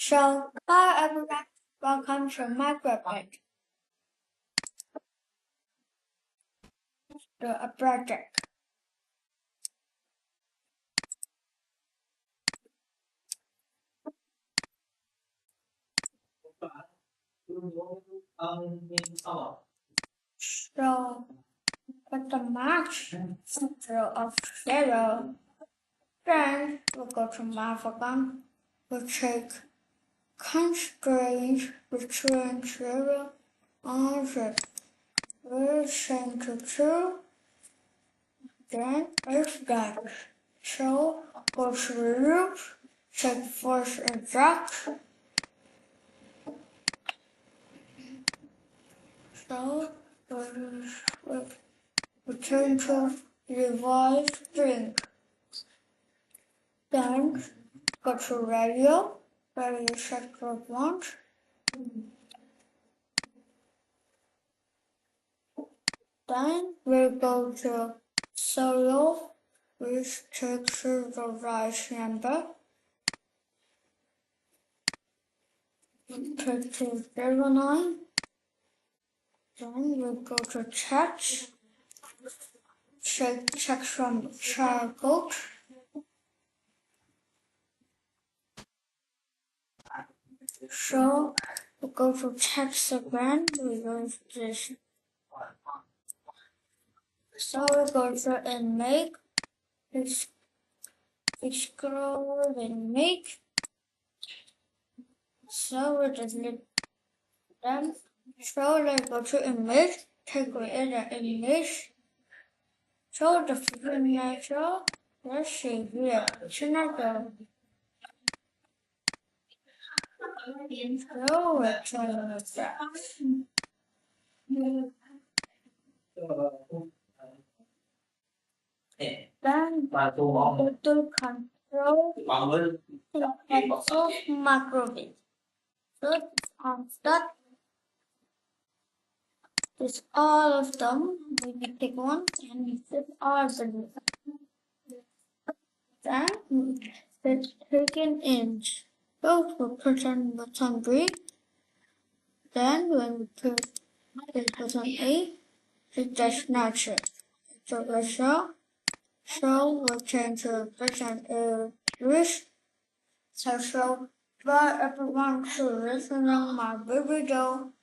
So, hi everyone, welcome to microbit, the project. So, with the match of 0, then we go to Mafagam. We take constraints between 0 and 0. We change to 2, then it's that. So, go to the loop, take first exact. So, we return to revised string. Then go to radio, where you set group 1. Then we go to solo, which takes the right number. Take to 09. Then we go to text, take text from childhood. So we go to text again, we use this. So we go to and make, scroll and make. So we delete them. So we go to image, take away the image. So the furniture, let's see here, it's another. So we turn it back. Then go to control microbit. So on start is all of them. We pick one and we flip all of them. Then let's take an inch. Both will put on button B. Then when we put this button A, it does not check. So we show. So we'll change to button A wish. So bye everyone to listening my video.